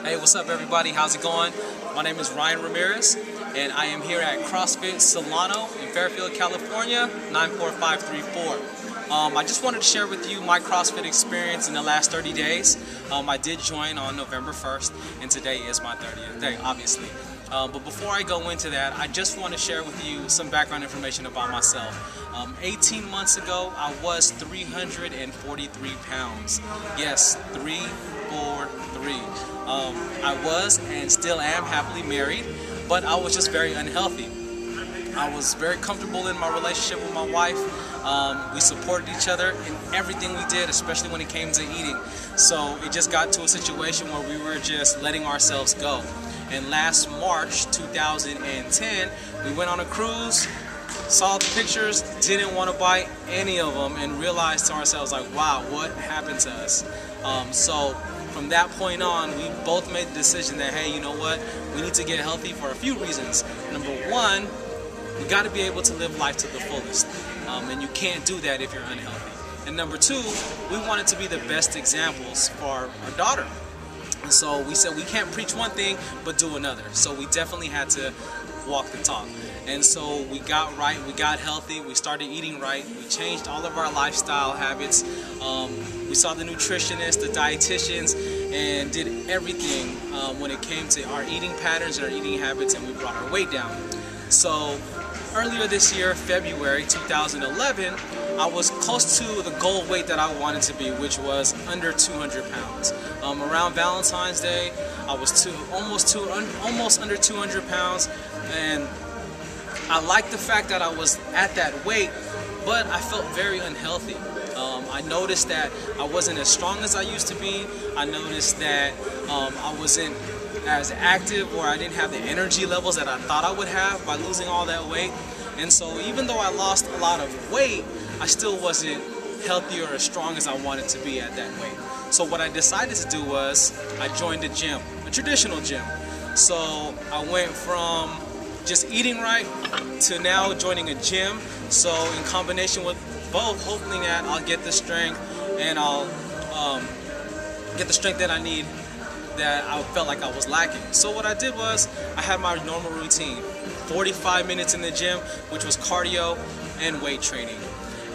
Hey, what's up everybody? How's it going? My name is Ryan Ramirez and I am here at Crossfit Solano in Fairfield, California, 94534. I just wanted to share with you my CrossFit experience in the last 30 days. I did join on November 1st and today is my 30th day, obviously. But before I go into that, I just want to share with you some background information about myself. 18 months ago, I was 343 pounds. Yes, 343. I was and still am happily married, but I was just very unhealthy. I was very comfortable in my relationship with my wife. We supported each other in everything we did, especially when it came to eating. So it just got to a situation where we were just letting ourselves go. And last March 2010, we went on a cruise, saw the pictures, didn't want to buy any of them, and realized to ourselves like, wow, what happened to us? So from that point on, we both made the decision that, hey, you know what? We need to get healthy for a few reasons. Number one, we got to be able to live life to the fullest. And you can't do that if you're unhealthy. And number two, we wanted to be the best examples for our daughter. And so we said we can't preach one thing but do another. So we definitely had to walk the talk. And so we got right, we got healthy, we started eating right, we changed all of our lifestyle habits. We saw the nutritionists, the dietitians, and did everything when it came to our eating patterns and our eating habits, and we brought our weight down. So earlier this year, February 2011, I was close to the goal weight that I wanted to be, which was under 200 pounds. Around Valentine's Day, I was almost under 200 pounds, and I liked the fact that I was at that weight, but I felt very unhealthy. I noticed that I wasn't as strong as I used to be. I noticed that I wasn't as active, or I didn't have the energy levels that I thought I would have by losing all that weight. And so even though I lost a lot of weight, I still wasn't healthy or as strong as I wanted to be at that weight. So what I decided to do was I joined a gym, a traditional gym. So I went from just eating right to now joining a gym. So in combination with both, hopefully that I'll get the strength, and I'll get the strength that I need, that I felt like I was lacking. So what I did was I had my normal routine, 45 minutes in the gym, which was cardio and weight training.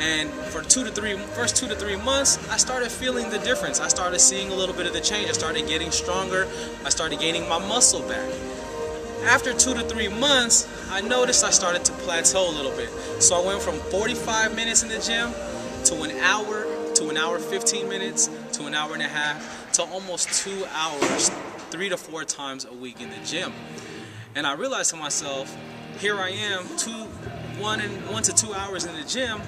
And for first 2 to 3 months, I started feeling the difference. I started seeing a little bit of the change. I started getting stronger. I started gaining my muscle back. After 2 to 3 months, I noticed I started to plateau a little bit. So I went from 45 minutes in the gym to an hour 15 minutes, to an hour and a half, to almost 2 hours, 3 to 4 times a week in the gym. And I realized to myself, here I am, 1 to 2 hours in the gym,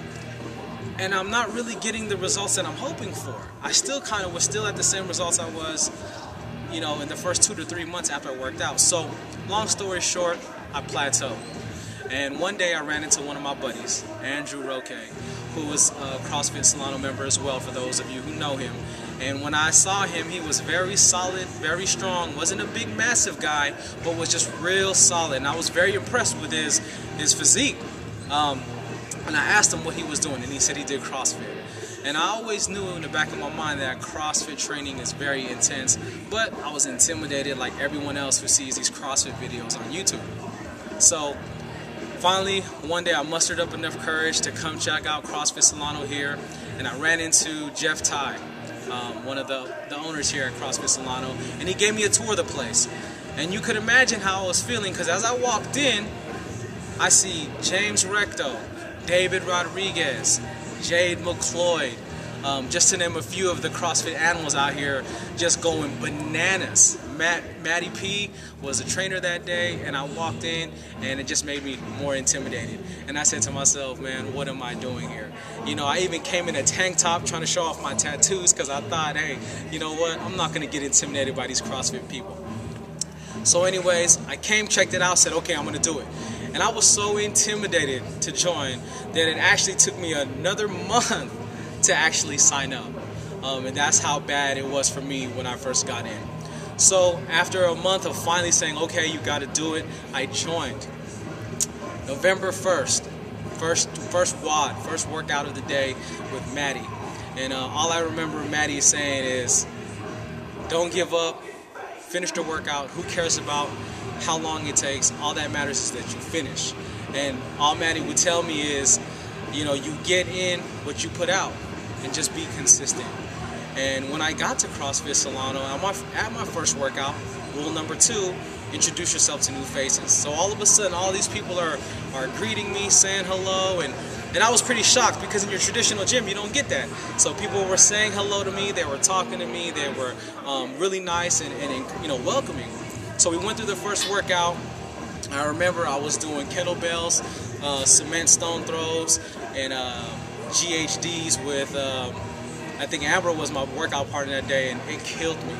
and I'm not really getting the results that I'm hoping for. I was still at the same results I was, in the first 2 to 3 months after I worked out. So, long story short, I plateaued. And one day I ran into one of my buddies, Andrew Roque, who was a CrossFit Solano member as well, for those of you who know him. And when I saw him, he was very solid, very strong, wasn't a big, massive guy, but was just real solid. And I was very impressed with his physique. And I asked him what he was doing, and he said he did CrossFit. And I always knew in the back of my mind that CrossFit training is very intense, but I was intimidated like everyone else who sees these CrossFit videos on YouTube. So finally, one day I mustered up enough courage to come check out CrossFit Solano here, and I ran into Jeff Ty, one of the owners here at CrossFit Solano, and he gave me a tour of the place. And you could imagine how I was feeling, because as I walked in, I see James Recto, David Rodriguez, Jade McCloyd, just to name a few of the CrossFit animals out here just going bananas. Matty P was a trainer that day, and I walked in and it just made me more intimidated. And I said to myself, man, what am I doing here? I even came in a tank top trying to show off my tattoos, because I thought, hey, you know what, I'm not going to get intimidated by these CrossFit people. So anyways, I came, checked it out, said, okay, I'm going to do it. And I was so intimidated to join that it actually took me another month to actually sign up. And that's how bad it was for me when I first got in. So after a month of finally saying, okay, you got to do it, I joined. November 1st, first workout of the day with Maddie. And all I remember Maddie saying is, don't give up, finish the workout. Who cares about how long it takes? All that matters is that you finish. And all Maddie would tell me is, you know, you get in what you put out and just be consistent. And when I got to CrossFit Solano, at my first workout, rule number 2, introduce yourself to new faces. So all of a sudden, all these people are greeting me, saying hello, and I was pretty shocked because in your traditional gym, you don't get that. So people were saying hello to me, they were talking to me, they were really nice and you know, welcoming. So we went through the first workout. I remember I was doing kettlebells, cement stone throws, and GHDs with, I think Amber was my workout partner that day, and it killed me.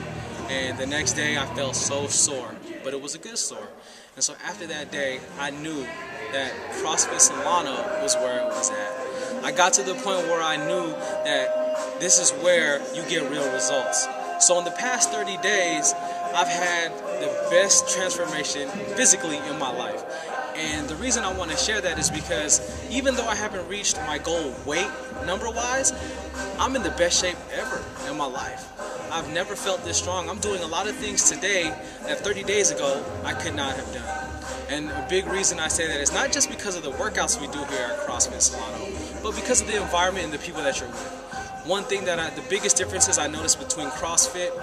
And the next day I felt so sore, but it was a good sore. And so after that day, I knew that CrossFit Solano was where it was at. I got to the point where I knew that this is where you get real results. So in the past 30 days, I've had the best transformation physically in my life. And the reason I want to share that is because even though I haven't reached my goal weight number-wise, I'm in the best shape ever in my life. I've never felt this strong. I'm doing a lot of things today that 30 days ago I could not have done. And a big reason I say that is not just because of the workouts we do here at CrossFit Solano, but because of the environment and the people that you're with. One thing that the biggest differences I noticed between CrossFit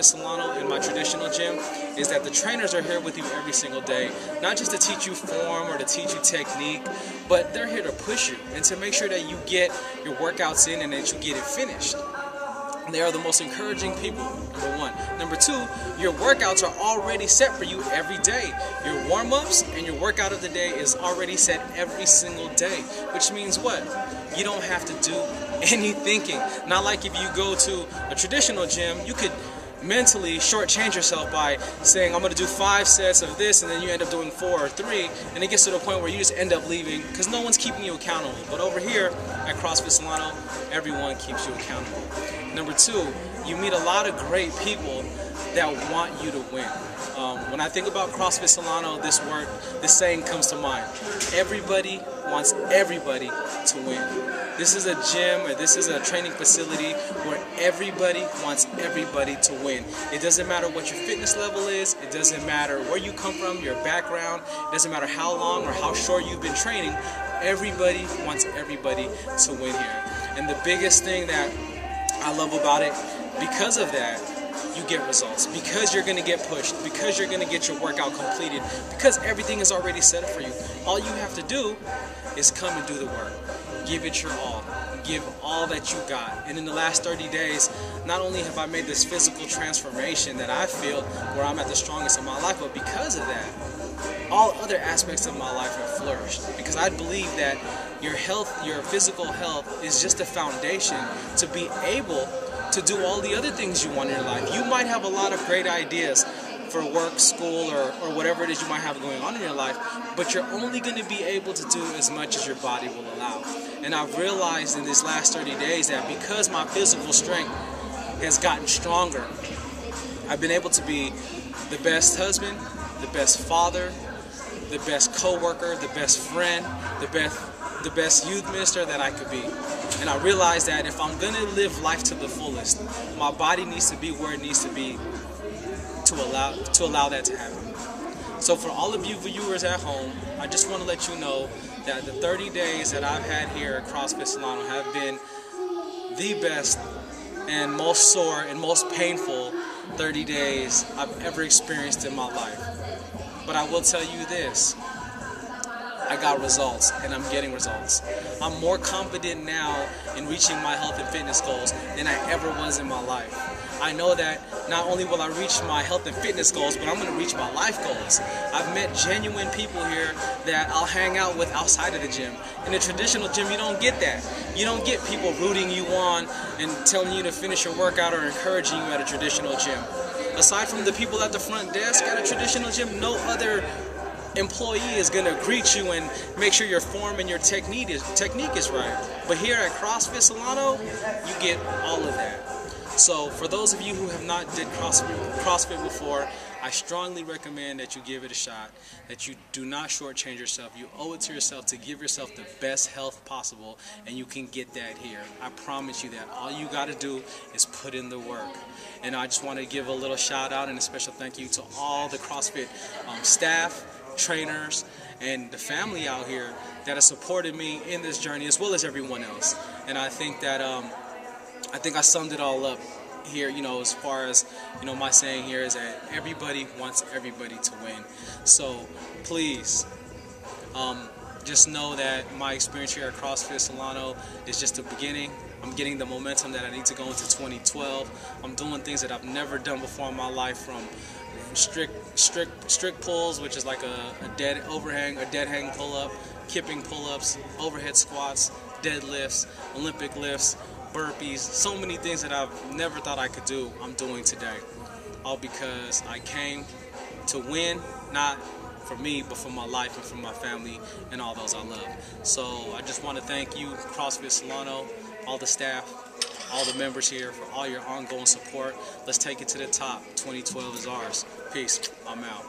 Solano and my traditional gym is that the trainers are here with you every single day, not just to teach you form or to teach you technique, but they're here to push you and to make sure that you get your workouts in and that you get it finished. They are the most encouraging people, number 1. Number 2, your workouts are already set for you every day. Your warm-ups and your workout of the day is already set every single day, which means what? You don't have to do any thinking. Not like if you go to a traditional gym, you could mentally shortchange yourself by saying, I'm going to do 5 sets of this, and then you end up doing 4 or 3, and it gets to the point where you just end up leaving because no one's keeping you accountable. But over here at CrossFit Solano, everyone keeps you accountable. Number 2, you meet a lot of great people that want you to win. When I think about CrossFit Solano, this saying comes to mind. Everybody wants everybody to win. This is a gym, or this is a training facility where everybody wants everybody to win. It doesn't matter what your fitness level is. It doesn't matter where you come from, your background. It doesn't matter how long or how short you've been training. Everybody wants everybody to win here. And the biggest thing that I love about it, because of that, you get results. Because you're going to get pushed. Because you're going to get your workout completed. Because everything is already set up for you. All you have to do is come and do the work. Give it your all. Give all that you got. And in the last 30 days, not only have I made this physical transformation that I feel where I'm at the strongest in my life, but because of that, all other aspects of my life have flourished. Because I believe that your health, your physical health, is just a foundation to be able to do all the other things you want in your life. You might have a lot of great ideas for work, school, or whatever it is you might have going on in your life, but you're only going to be able to do as much as your body will allow. And I've realized in these last 30 days that because my physical strength has gotten stronger, I've been able to be the best husband, the best father, the best co-worker, the best friend, the best youth minister that I could be. And I realized that if I'm going to live life to the fullest, my body needs to be where it needs to be to allow that to happen. So for all of you viewers at home, I just want to let you know that the 30 days that I've had here at CrossFit Solano have been the best and most sore and most painful 30 days I've ever experienced in my life. But I will tell you this, I got results and I'm getting results. I'm more confident now in reaching my health and fitness goals than I ever was in my life. I know that not only will I reach my health and fitness goals, but I'm going to reach my life goals. I've met genuine people here that I'll hang out with outside of the gym. In a traditional gym, you don't get that. You don't get people rooting you on and telling you to finish your workout or encouraging you at a traditional gym. Aside from the people at the front desk at a traditional gym, no other employee is going to greet you and make sure your form and your technique is right. But here at CrossFit Solano, you get all of that. So for those of you who have not did CrossFit before, I strongly recommend that you give it a shot, that you do not shortchange yourself. You owe it to yourself to give yourself the best health possible, and you can get that here. I promise you that. All you got to do is put in the work. And I just want to give a little shout out and a special thank you to all the CrossFit staff, trainers, and the family out here that have supported me in this journey, as well as everyone else. And I think that I summed it all up here, as far as, my saying here is that everybody wants everybody to win. So please, just know that my experience here at CrossFit Solano is just the beginning. I'm getting the momentum that I need to go into 2012. I'm doing things that I've never done before in my life, from strict pulls, which is like a dead overhang, a dead hang pull-up, kipping pull-ups, overhead squats, deadlifts, Olympic lifts, burpees, so many things that I've never thought I could do, I'm doing today. All because I came to win, not for me, but for my life and for my family and all those I love. So I just want to thank you, CrossFit Solano, all the staff, all the members here, for all your ongoing support. Let's take it to the top. 2012 is ours. Peace. I'm out.